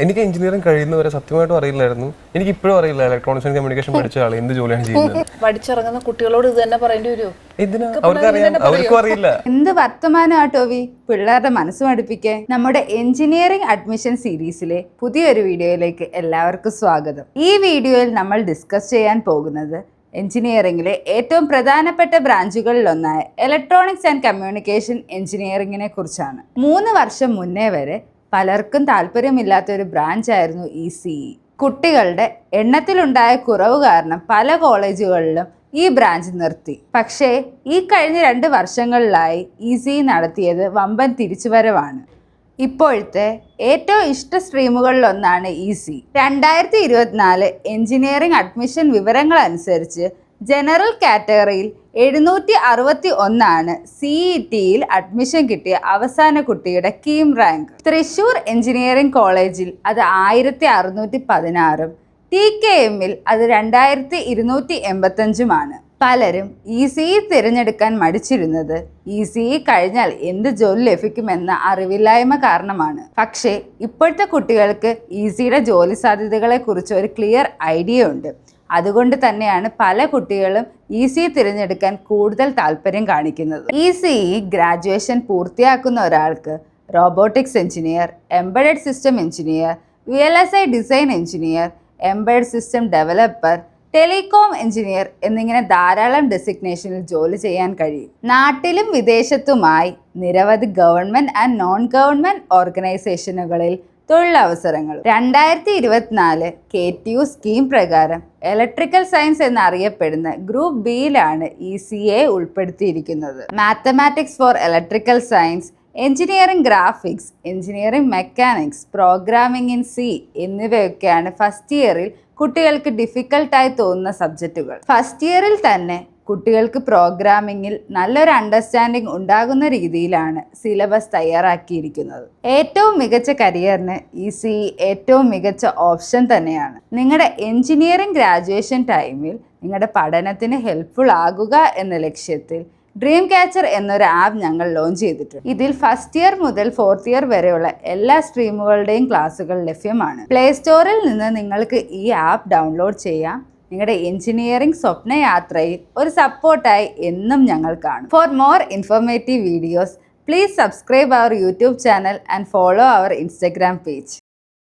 എനിക്ക് എഞ്ചിനീയറിംഗ് കഴിയുന്നവരെ സത്യമായിട്ടും അറിയില്ലായിരുന്നു. എനിക്ക് ഇപ്പോഴും അറിയില്ല ഇലക്ട്രോണിക്സ് ആൻഡ് കമ്മ്യൂണിക്കേഷൻ പഠിച്ച ആൾ എന്ത് ജോലിയാണ് ചെയ്യുന്നത്. പഠിച്ചിറങ്ങുന്ന കുട്ടികളോട് ഇത് തന്നെ പറയേണ്ടി വരുമോ? ഇതിന് അവർക്കും അറിയില്ല. എന്ത് വർത്തമാനം ടോവി, പിള്ളേരുടെ മനസ്സ് മടുപ്പിക്കേ. നമ്മുടെ എഞ്ചിനീയറിംഗ് അഡ്മിഷൻ സീരീസിലെ പുതിയൊരു വീഡിയോയിലേക്ക് എല്ലാവർക്കും സ്വാഗതം. ഈ വീഡിയോയിൽ നമ്മൾ ഡിസ്കസ് ചെയ്യാൻ പോകുന്നത് എഞ്ചിനീയറിംഗിലെ ഏറ്റവും പ്രധാനപ്പെട്ട ബ്രാഞ്ചുകളിലൊന്നായ ഇലക്ട്രോണിക്സ് ആൻഡ് കമ്മ്യൂണിക്കേഷൻ എഞ്ചിനീയറിംഗിനെ കുറിച്ചാണ്. 3 വർഷം മുന്നേ വരെ പലർക്കും താല്പര്യമില്ലാത്തൊരു ബ്രാഞ്ചായിരുന്നു ECE. കുട്ടികളുടെ എണ്ണത്തിലുണ്ടായ കുറവ് കാരണം പല കോളേജുകളിലും ഈ ബ്രാഞ്ച് നിർത്തി. പക്ഷേ ഈ കഴിഞ്ഞ 2 വർഷങ്ങളിലായി ECE നടത്തിയത് വമ്പൻ തിരിച്ചുവരവാണ്. ഇപ്പോഴത്തെ ഏറ്റവും ഇഷ്ട സ്ട്രീമുകളിലൊന്നാണ് ECE. 2024 എഞ്ചിനീയറിംഗ് അഡ്മിഷൻ വിവരങ്ങൾ അനുസരിച്ച് ജനറൽ കാറ്റഗറിയിൽ 761 CETയിൽ അഡ്മിഷൻ കിട്ടിയ അവസാന കുട്ടിയുടെ കീം റാങ്ക്. തൃശ്ശൂർ എഞ്ചിനീയറിംഗ് കോളേജിൽ അത് 1616, TKMൽ അത് 2285. പലരും ECE തിരഞ്ഞെടുക്കാൻ മടിച്ചിരുന്നത് ECE കഴിഞ്ഞാൽ എന്ത് ജോലി ലഭിക്കുമെന്ന അറിവില്ലായ്മ കാരണമാണ്. പക്ഷേ ഇപ്പോഴത്തെ കുട്ടികൾക്ക് ECEയുടെ ജോലി സാധ്യതകളെ കുറിച്ച് ഒരു ക്ലിയർ ഐഡിയ ഉണ്ട്. അതുകൊണ്ട് തന്നെയാണ് പല കുട്ടികളും ECE തിരഞ്ഞെടുക്കാൻ കൂടുതൽ താല്പര്യം കാണിക്കുന്നത്. ECE ഗ്രാജുവേഷൻ പൂർത്തിയാക്കുന്ന ഒരാൾക്ക് robotics engineer, embedded system engineer, VLSI design engineer, embedded system developer, telecom engineer എന്നിങ്ങനെ ധാരാളം ഡെസിഗ്നേഷനിൽ ജോലി ചെയ്യാൻ കഴിയും. നാട്ടിലും വിദേശത്തുമായി നിരവധി ഗവൺമെൻറ് ആൻഡ് നോൺ ഗവൺമെൻറ് ഓർഗനൈസേഷനുകളിൽ തൊഴിലവസരങ്ങൾ. 2024 KTU സ്കീം പ്രകാരം ഇലക്ട്രിക്കൽ സയൻസ് എന്നറിയപ്പെടുന്ന ഗ്രൂപ്പ് ബിയിലാണ് ECE ഉൾപ്പെടുത്തിയിരിക്കുന്നത്. Mathematics four electrical science, engineering graphics, engineering mechanics, programming in C എന്നിവയൊക്കെയാണ് ഫസ്റ്റ് ഇയറിൽ കുട്ടികൾക്ക് ഡിഫിക്കൽട്ടായി തോന്നുന്ന സബ്ജക്റ്റുകൾ. ഫസ്റ്റ് ഇയറിൽ തന്നെ കുട്ടികൾക്ക് പ്രോഗ്രാമിങ്ങിൽ നല്ലൊരു അണ്ടർസ്റ്റാൻഡിങ് ഉണ്ടാകുന്ന രീതിയിലാണ് സിലബസ് തയ്യാറാക്കിയിരിക്കുന്നത്. ഏറ്റവും മികച്ച കരിയറിന് ECE ഏറ്റവും മികച്ച ഓപ്ഷൻ തന്നെയാണ്. നിങ്ങളുടെ എഞ്ചിനീയറിംഗ് ഗ്രാജുവേഷൻ ടൈമിൽ നിങ്ങളുടെ പഠനത്തിന് ഹെൽപ്ഫുൾ ആകുക എന്ന ലക്ഷ്യത്തിൽ ഡ്രീം ക്യാച്ചർ എന്നൊരു ആപ്പ് ഞങ്ങൾ ലോഞ്ച് ചെയ്തിട്ടുണ്ട്. ഇതിൽ ഫസ്റ്റ് ഇയർ മുതൽ 4th ഇയർ വരെയുള്ള എല്ലാ സ്ട്രീമുകളുടെയും ക്ലാസ്സുകൾ ലഭ്യമാണ്. പ്ലേ സ്റ്റോറിൽ നിന്ന് നിങ്ങൾക്ക് ഈ ആപ്പ് ഡൗൺലോഡ് ചെയ്യാം. നിങ്ങളുടെ എഞ്ചിനീയറിംഗ് സ്വപ്നയാത്രയിൽ ഒരു സപ്പോർട്ടായി എന്നും ഞങ്ങൾ കാണും. For more informative videos, please subscribe our YouTube channel and follow our Instagram page.